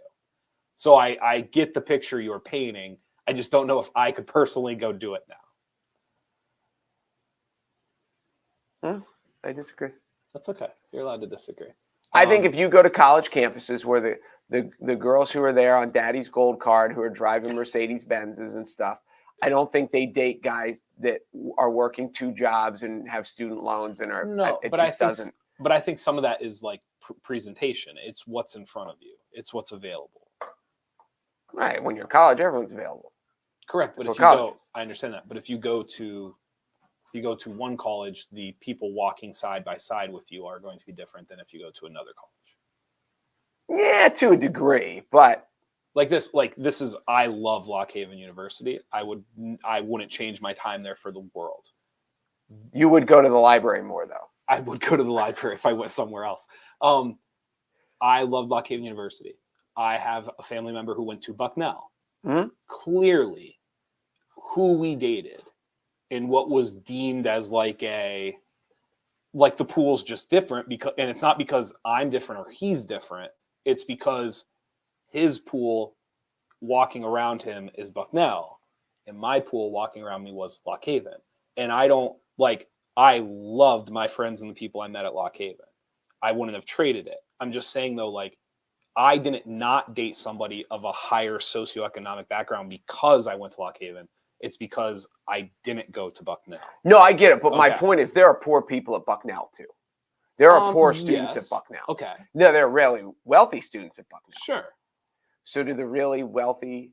So I get the picture you're painting. I just don't know if I could personally go do it now. I disagree. That's okay. You're allowed to disagree. I think if you go to college campuses where the girls who are there on Daddy's Gold Card, who are driving Mercedes Benzes and stuff, I don't think they date guys that are working 2 jobs and have student loans and are. No, but I think some of that is like presentation. It's what's in front of you. It's what's available. Right. When you're in college, everyone's available. Correct. But if you go, I understand that. But if you go to one college, the people walking side by side with you are going to be different than if you go to another college. Yeah, to a degree, but. Like this is, I love Lock Haven University. I wouldn't change my time there for the world. You would go to the library more though. I would go to the library if I went somewhere else. I love Lock Haven University. I have a family member who went to Bucknell. Mm-hmm. Clearly, who we dated and what was deemed as like the pool's just different and it's not because I'm different or he's different. It's because his pool walking around him is Bucknell, and my pool walking around me was Lock Haven. And I loved my friends and the people I met at Lock Haven. I wouldn't have traded it. I'm just saying though, like, I didn't not date somebody of a higher socioeconomic background because I went to Lock Haven. It's because I didn't go to Bucknell. No, I get it. But my point is there are poor people at Bucknell too. There are poor students at Bucknell. Okay. No, there are really wealthy students at Bucknell. Sure. So do the really wealthy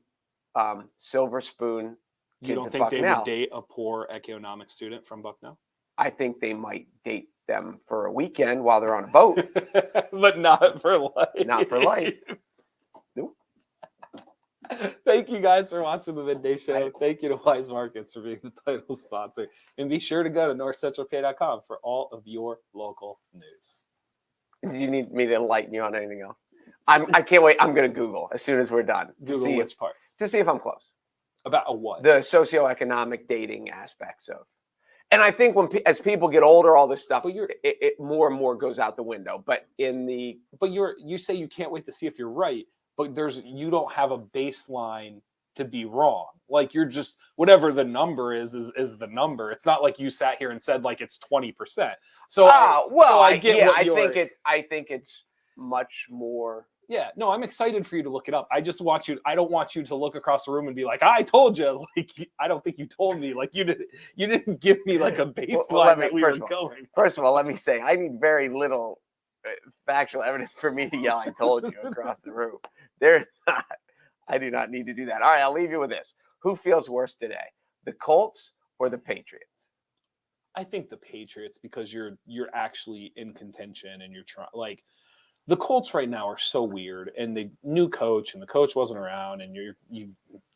silver spoon kids You don't at think Bucknell. they would date a poor economic student from Bucknell? I think they might date them for a weekend while they're on a boat, but not for life. not for life. Nope. Thank you guys for watching the Midday Show. Thank you to Weis Markets for being the title sponsor. And be sure to go to NorthcentralPa.com for all of your local news. Do you need me to enlighten you on anything else? I can't wait. I'm going to Google as soon as we're done. Google which part? To see if I'm close. About a what? The socioeconomic dating aspects of. And I think as people get older, all this stuff, it more and more goes out the window. But you say you can't wait to see if you're right, but you don't have a baseline to be wrong. Like you're just whatever the number is the number. It's not like you sat here and said like it's 20%. I think it's much more. Yeah, no, I'm excited for you to look it up. I don't want you to look across the room and be like, I told you. Like, I don't think you told me. Like, you didn't give me like a baseline that we were going. First of all, let me say, I need very little factual evidence for me to yell, I told you across the room. I do not need to do that. All right, I'll leave you with this. Who feels worse today, the Colts or the Patriots? I think the Patriots, because you're actually in contention and you're trying like. The Colts right now are so weird, and the new coach, and the coach wasn't around, and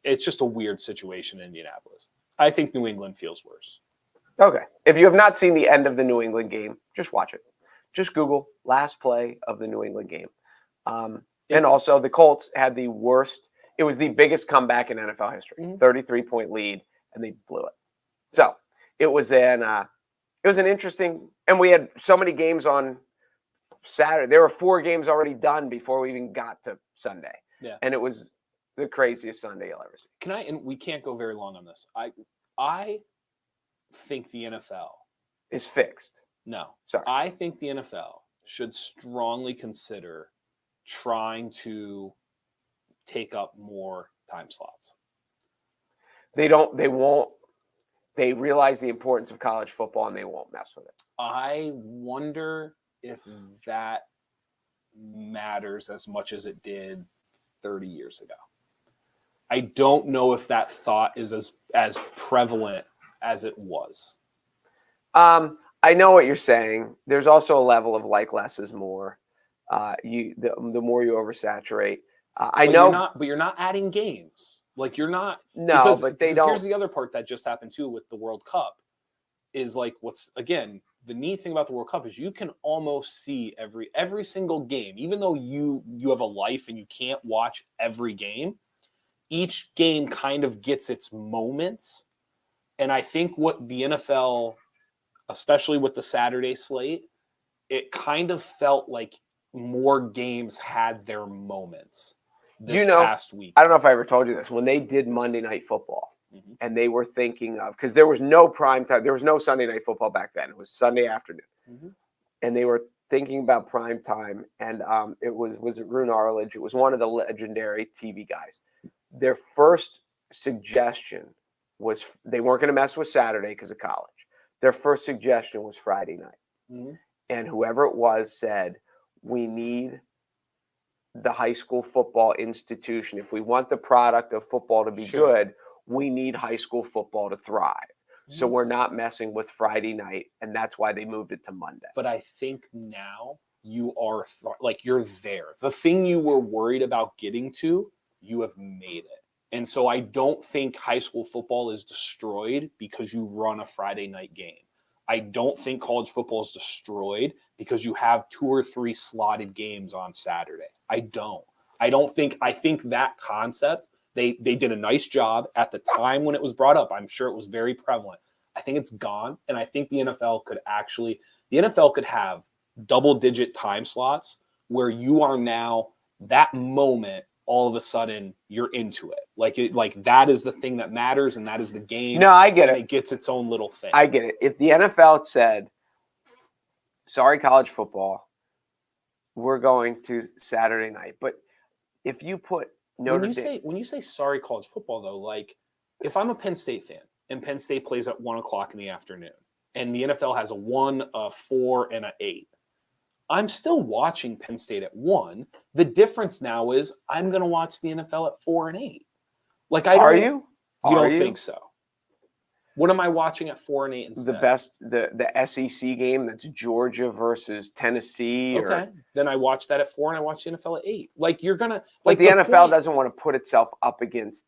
it's just a weird situation in Indianapolis. I think New England feels worse. Okay. If you have not seen the end of the New England game, just watch it. Just Google last play of the New England game. And also the Colts had the worst. It was the biggest comeback in NFL history, 33-point lead, and they blew it. So it was an interesting, and we had so many games on Saturday. There were 4 games already done before we even got to Sunday. Yeah. And it was the craziest Sunday you'll ever see. And we can't go very long on this. I think the NFL is fixed. No. Sorry. I think the NFL should strongly consider trying to take up more time slots. They realize the importance of college football and they won't mess with it. I wonder if that matters as much as it did 30 years ago. I don't know if that thought is as prevalent as it was. I know what you're saying. There's also a level of like less is more. The more you oversaturate. You're not adding games. Like you're not. No, but they don't. Here's the other part that just happened too with the World Cup. Is like the neat thing about the World Cup is you can almost see every single game, even though you have a life and you can't watch every game. Each game kind of gets its moments, and I think what the NFL, especially with the Saturday slate, it kind of felt like more games had their moments this past week. I don't know if I ever told you this. When they did Monday Night Football, and they were thinking of, because there was no prime time, there was no Sunday Night Football back then. It was Sunday afternoon. And they were thinking about prime time, and it was it Roone Arledge? It was one of the legendary TV guys. Their first suggestion was they weren't going to mess with Saturday because of college. Their first suggestion was Friday night. And whoever it was said, we need the high school football institution. If we want the product of football to be good, we need high school football to thrive. So we're not messing with Friday night, and that's why they moved it to Monday. But I think now you are you're there. The thing you were worried about getting to, you have made it. And so I don't think high school football is destroyed because you run a Friday night game. I don't think college football is destroyed because you have 2 or 3 slotted games on Saturday. I think that concept, they did a nice job at the time when it was brought up. I'm sure it was very prevalent. I think it's gone. And I think the NFL could have double-digit time slots where you are now that moment, all of a sudden you're into it. Like that is the thing that matters, and that is the game. No, I get it. It gets its own little thing. I get it. If the NFL said, sorry, college football, we're going to Saturday night. But if you put when you say sorry, college football, though, like if I'm a Penn State fan and Penn State plays at 1:00 in the afternoon and the NFL has a 1, a 4, and an 8, I'm still watching Penn State at 1. The difference now is I'm going to watch the NFL at 4 and 8. Like, Are you? You don't think so? What am I watching at 4 and 8 instead? The SEC game that's Georgia versus Tennessee. Okay, then I watch that at 4 and I watch the NFL at 8. Like you're gonna like the NFL doesn't want to put itself up against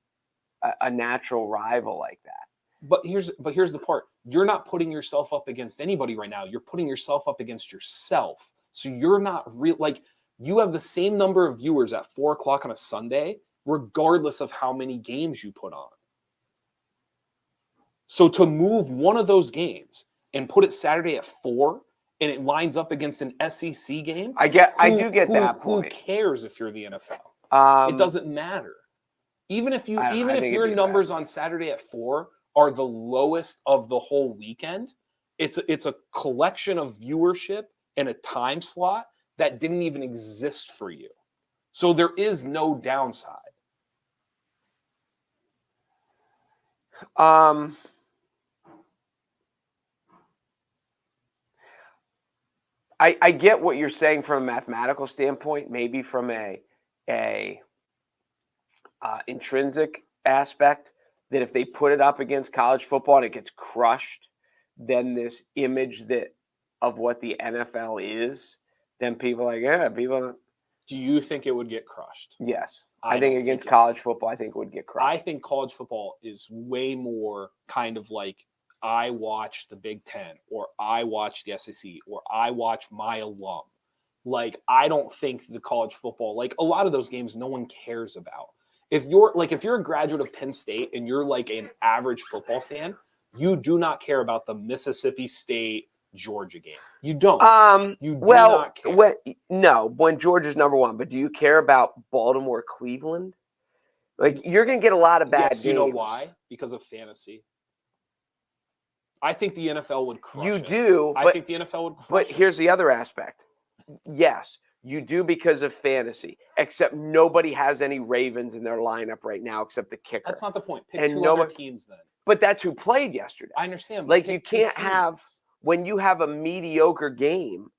a natural rival like that. But here's the part. You're not putting yourself up against anybody right now. You're putting yourself up against yourself. So you're not real. Like you have the same number of viewers at 4 o'clock on a Sunday, regardless of how many games you put on. So to move one of those games and put it Saturday at 4, and it lines up against an SEC game, I do get that point. Who cares if you're the NFL? It doesn't matter. Even if your numbers on Saturday at 4 are the lowest of the whole weekend, it's a collection of viewership and a time slot that didn't even exist for you. So there is no downside. I get what you're saying from a mathematical standpoint, maybe from a intrinsic aspect, that if they put it up against college football and it gets crushed, then this image of what the NFL is, then people are like, Do you think it would get crushed? Yes. I think against college football, I think it would get crushed. I think college football is way more kind of like, I watch the Big Ten, or I watch the SEC, or I watch my alum. Like, I don't think the college football, like a lot of those games, no one cares about. If you're a graduate of Penn State and you're like an average football fan, you do not care about the Mississippi State Georgia game. You don't. You do not care. When Georgia's number 1, but do you care about Baltimore, Cleveland? Like, you're going to get a lot of bad games. You know why? Because of fantasy. I think the NFL would crush it. I think the NFL would crush it. But here's the other aspect. Yes, you do because of fantasy, except nobody has any Ravens in their lineup right now except the kicker. That's not the point. Pick two other teams then. But that's who played yesterday. I understand. Like, you can't have, when you have a mediocre game,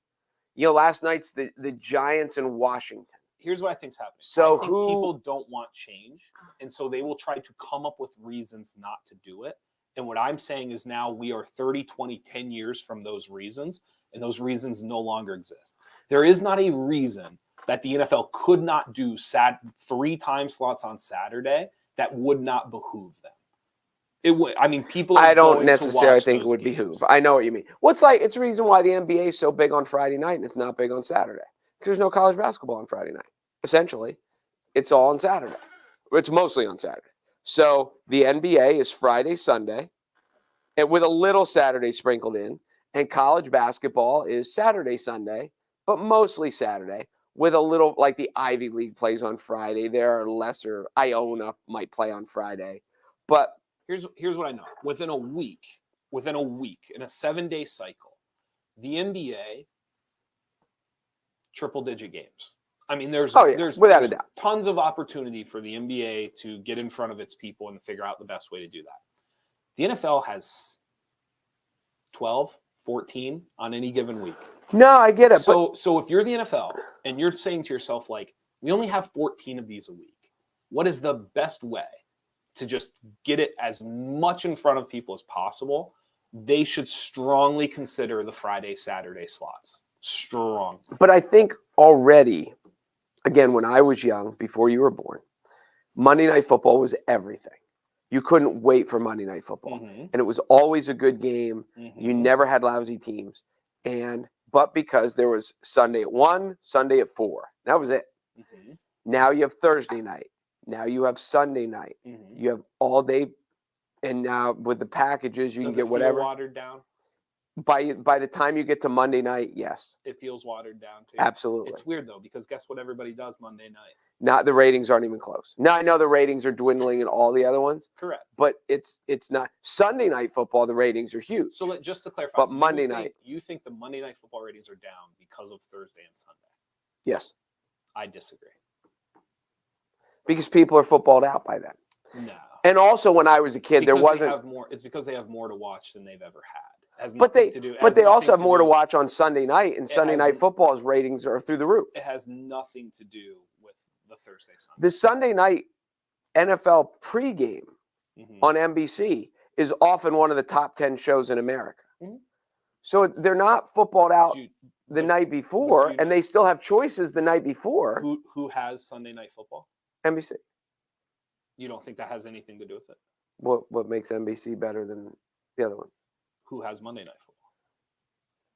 last night's the Giants and Washington. Here's what I think's happening. So I think people don't want change, and so they will try to come up with reasons not to do it. And what I'm saying is now we are 30, 20, 10 years from those reasons, and those reasons no longer exist. There is not a reason that the NFL could not do 3 time slots on Saturday that would not behoove them. It would. I mean, people. I don't necessarily think it would behoove. I know what you mean. It's the reason why the NBA is so big on Friday night and it's not big on Saturday, because there's no college basketball on Friday night. Essentially, it's all on Saturday. It's mostly on Saturday. So the NBA is Friday, Sunday, and with a little Saturday sprinkled in, and college basketball is Saturday, Sunday, but mostly Saturday, with a little, like the Ivy League plays on Friday. There are lesser, Iona might play on Friday. But here's what I know. Within a week, in a 7-day cycle, the NBA, triple-digit games. I mean, there's without a doubt tons of opportunity for the NBA to get in front of its people and figure out the best way to do that. The NFL has 12, 14 on any given week. No, I get it. So if you're the NFL and you're saying to yourself, like, we only have 14 of these a week, what is the best way to just get it as much in front of people as possible? They should strongly consider the Friday, Saturday slots. Strong. But I think already, again, when I was young, before you were born, Monday Night Football was everything. You couldn't wait for Monday Night Football. Mm-hmm. And it was always a good game. Mm-hmm. You never had lousy teams. But because there was Sunday at 1, Sunday at 4. That was it. Mm-hmm. Now you have Thursday night. Now you have Sunday night. Mm-hmm. You have all day. And now with the packages, you can get whatever. Does it feel watered down? By the time you get to Monday night, yes. It feels watered down too. Absolutely. It's weird though, because guess what everybody does Monday night? The ratings aren't even close. Now I know the ratings are dwindling in all the other ones. Correct. But it's not. Sunday Night Football, the ratings are huge. So just to clarify, but Monday night. You think the Monday Night Football ratings are down because of Thursday and Sunday? Yes. I disagree. Because people are footballed out by then. No. And also when I was a kid, there wasn't. It's because they have more to watch than they've ever had. But they also have more to watch on Sunday night, and Sunday Night Football's ratings are through the roof. It has nothing to do with the Thursday, Sunday. The Sunday night NFL pregame on NBC is often one of the top 10 shows in America. Mhm. So they're not footballed out You- the but- night before, you and know- they still have choices the night before. Who has Sunday Night Football? NBC. You don't think that has anything to do with it? What makes NBC better than the other ones? Who has Monday Night Football?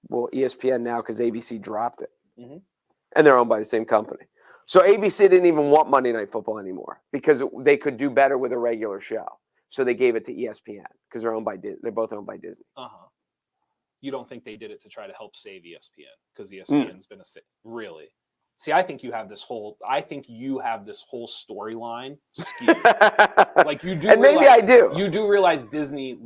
Well, ESPN now because ABC dropped it, Mhm. and they're owned by the same company. So ABC didn't even want Monday Night Football anymore because they could do better with a regular show. So they gave it to ESPN because they're both owned by Disney. You don't think they did it to try to help save ESPN because ESPN's been really? See, I think you have this whole storyline skewed. Like you do, and maybe I do. You do realize Disney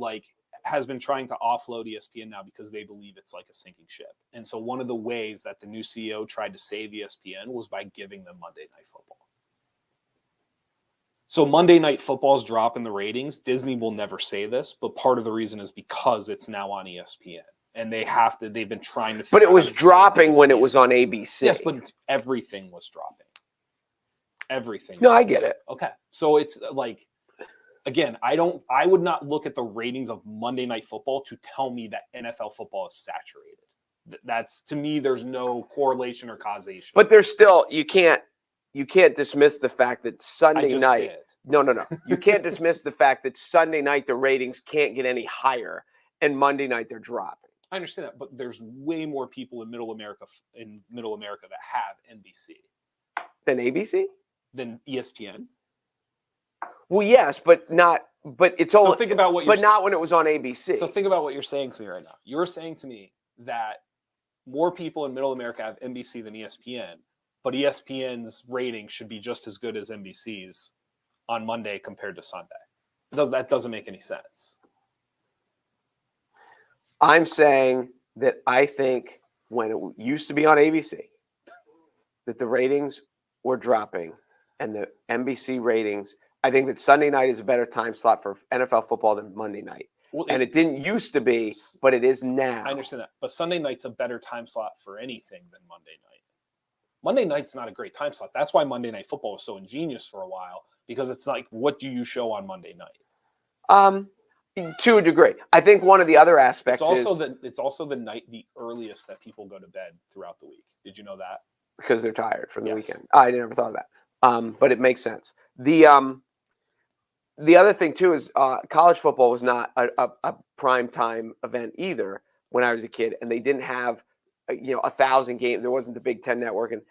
has been trying to offload ESPN now because they believe it's like a sinking ship. And so one of the ways that the new CEO tried to save ESPN was by giving them Monday Night Football. So Monday Night Football's drop in the ratings, Disney will never say this, but part of the reason is because it's now on ESPN. And they've been trying to. But it was dropping when it was on ABC. Yes, but everything was dropping. Everything. No, I get it. Okay. So it's like, again, I would not look at the ratings of Monday Night Football to tell me that NFL football is saturated. That's, to me, there's no correlation or causation. But there's still, you can't dismiss the fact that Sunday night. Did. No. You can't dismiss the fact that Sunday night the ratings can't get any higher, and Monday night they're dropping. I understand that, but there's way more people in Middle America that have NBC Than ABC? than ESPN. Well, yes, but not. But it's only. So think about what you're. But not when it was on ABC. So think about what you're saying to me right now. You're saying to me that more people in Middle America have NBC than ESPN, but ESPN's ratings should be just as good as NBC's on Monday compared to Sunday. That doesn't make any sense. I'm saying that I think when it used to be on ABC, that the ratings were dropping, and the NBC ratings. I think that Sunday night is a better time slot for NFL football than Monday night. Well, and it didn't used to be, but it is now. I understand that. But Sunday night's a better time slot for anything than Monday night. Monday night's not a great time slot. That's why Monday Night Football was so ingenious for a while, because it's like, what do you show on Monday night? To a degree. I think one of the other aspects it's also the night, the earliest that people go to bed throughout the week. Did you know that? Because they're tired from the weekend. I never thought of that. But it makes sense. The other thing too is college football was not a prime time event either when I was a kid, and they didn't have 1,000 games. There wasn't the Big Ten Network, and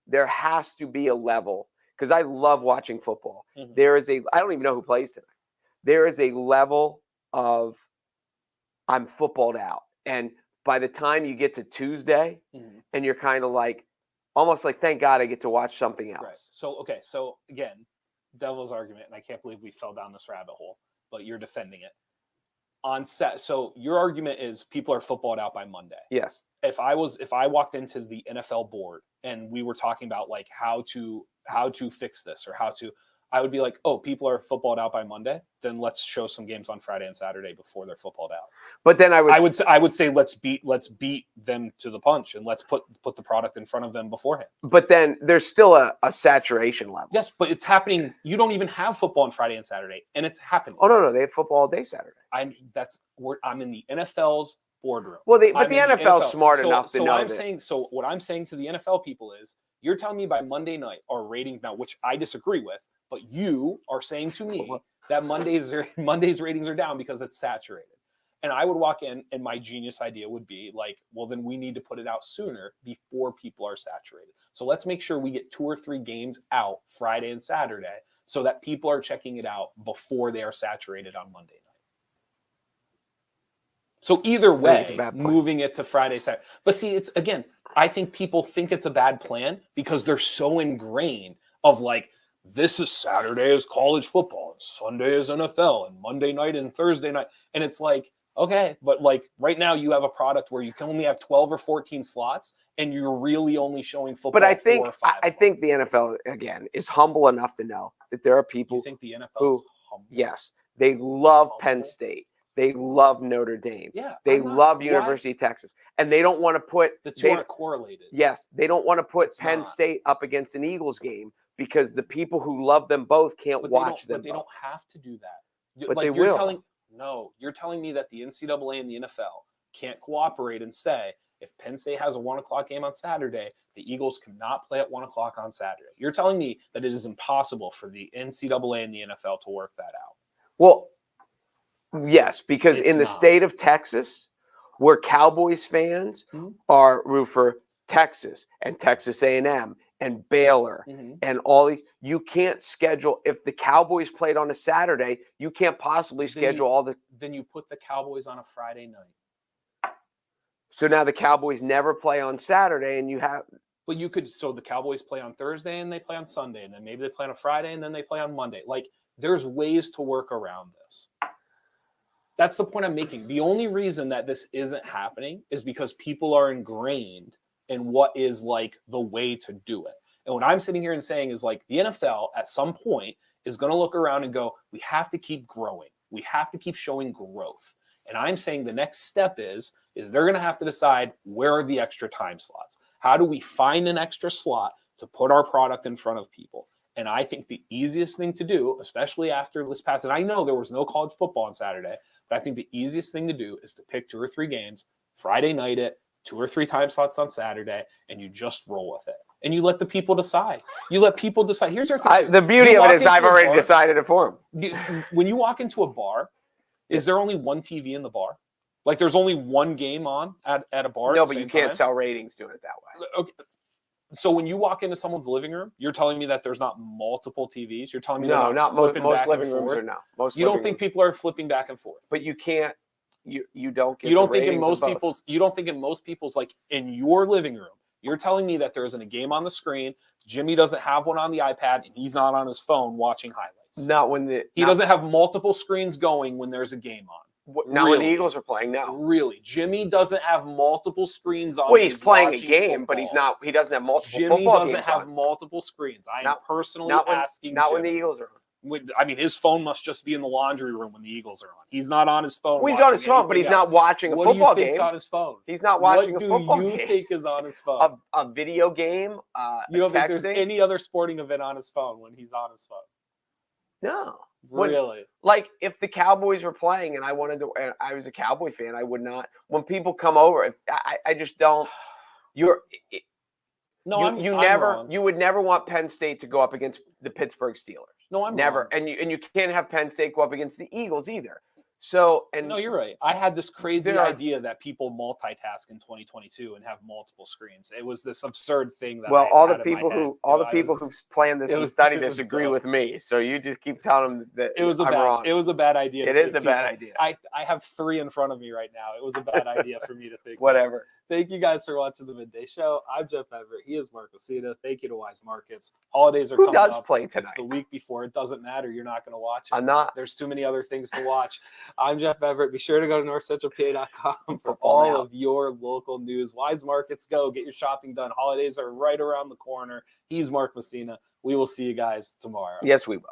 there has to be a level, because I love watching football. Mm-hmm. I don't even know who plays tonight. There is a level of I'm footballed out, and by the time you get to Tuesday, mm-hmm. and you're kind of like, almost like, thank God I get to watch something else. Right. So again, devil's argument, and I can't believe we fell down this rabbit hole, but you're defending it. So your argument is people are footballed out by Monday. Yes. If I walked into the NFL board and we were talking about like how to fix this, or I would be like, oh, people are footballed out by Monday, then let's show some games on Friday and Saturday before they're footballed out. But then I would say let's beat them to the punch, and let's put the product in front of them beforehand. But then there's still a saturation level. Yes, but it's happening. You don't even have football on Friday and Saturday, and it's happening. Oh no, they have football all day Saturday. I'm in the NFL's boardroom. Well, the NFL's smart enough to know that. So what I'm saying to the NFL people is, you're telling me by Monday night our ratings now, which I disagree with, but you are saying to me that Monday's ratings are down because it's saturated. And I would walk in, and my genius idea would be like, well, then we need to put it out sooner before people are saturated. So let's make sure we get 2 or 3 games out Friday and Saturday so that people are checking it out before they are saturated on Monday night. So either way, moving it to Friday, Saturday. But see, I think people think it's a bad plan because they're so ingrained of like, this is Saturday is college football, and Sunday is NFL, and Monday night and Thursday night. And it's like, okay, but like right now you have a product where you can only have 12 or 14 slots, and you're really only showing football. But I think 4 or 5 I think the NFL again is humble enough to know that there are people. You think the NFL is humble? Yes, they love Penn State. They love Notre Dame. Yeah, they love University of Texas, and they don't want to put the two aren't correlated. Yes, they don't want to put Penn State up against an Eagles game because the people who love them both can't watch them. But they don't have to do that. But like they you're will. you're telling me that the NCAA and the NFL can't cooperate and say, if Penn State has a 1 o'clock game on Saturday, the Eagles cannot play at 1 o'clock on Saturday. You're telling me that it is impossible for the NCAA and the NFL to work that out. Well, yes, because It's in the not. state of Texas, where Cowboys fans are root for Texas and Texas A&M and Baylor and all these, you can't schedule, if the Cowboys played on a Saturday, you can't possibly schedule all the. Then you put the Cowboys on a Friday night. So now the Cowboys never play on Saturday, and you have. But you could, so the Cowboys play on Thursday and they play on Sunday, and then maybe they play on a Friday and then they play on Monday. Like, there's ways to work around this. That's the point I'm making. The only reason that this isn't happening is because people are ingrained in what is like the way to do it. And what I'm sitting here and saying is like the NFL at some point is going to look around and go, we have to keep growing. We have to keep showing growth. And I'm saying the next step is they're going to have to decide, where are the extra time slots? How do we find an extra slot to put our product in front of people? And I think the easiest thing to do, especially after this past, and I know there was no college football on Saturday, but I think the easiest thing to do is to pick 2 or 3 games, Friday night it, 2 or 3 time slots on Saturday, and you just roll with it. And you let the people decide. You let people decide. Here's our thing. The beauty of it is I've already decided it for them. When you walk into a bar, is there only one TV in the bar? Like there's only one game on at a bar? No, but you can't sell ratings doing it that way. Okay. So when you walk into someone's living room, you're telling me that there's not multiple TVs? You're telling me no, not most living rooms forth? are now. Most you don't think people are flipping back and forth? But you can't. You don't get. You don't think in most people's. You don't think in most people's, like in your living room, you're telling me that there isn't a game on the screen. Jimmy doesn't have one on the iPad, and he's not on his phone watching highlights. Not when he doesn't have multiple screens going when there's a game on. Not when the Eagles are playing. No, really, Jimmy doesn't have multiple screens on. Well, he's playing a game, but he's not. He doesn't have multiple. Jimmy doesn't have multiple screens. I am personally asking. Not when the Eagles are on. I mean, his phone must just be in the laundry room when the Eagles are on. He's not on his phone. Well, he's on his phone, but he's not watching a football game. What do you think's on his phone? He's not watching a football game. What do you think is on his phone? A video game? You don't think there's any other sporting event on his phone when he's on his phone? No. Really? Like if the Cowboys were playing and I wanted to, and I was a Cowboy fan, I would not. When people come over, I just don't. You would never want Penn State to go up against the Pittsburgh Steelers. No, I'm never. wrong. And you can't have Penn State go up against the Eagles either. So, and no, you're right. I had this crazy idea that people multitask in 2022 and have multiple screens. It was this absurd thing that all the people who plan this and study this agree with me. So you just keep telling them that I'm wrong. It was a bad idea. It is a bad idea. I have 3 in front of me right now. It was a bad idea for me to think. Whatever. Thank you guys for watching the Midday Show. I'm Jeff Everett. He is Mark Messina. Thank you to Weis Markets. Holidays are coming up. Who does play tonight? It's the week before. It doesn't matter. You're not going to watch it. I'm not. There's too many other things to watch. I'm Jeff Everett. Be sure to go to NorthcentralPa.com for all of your local news. Weis Markets, go. Get your shopping done. Holidays are right around the corner. He's Mark Messina. We will see you guys tomorrow. Yes, we will.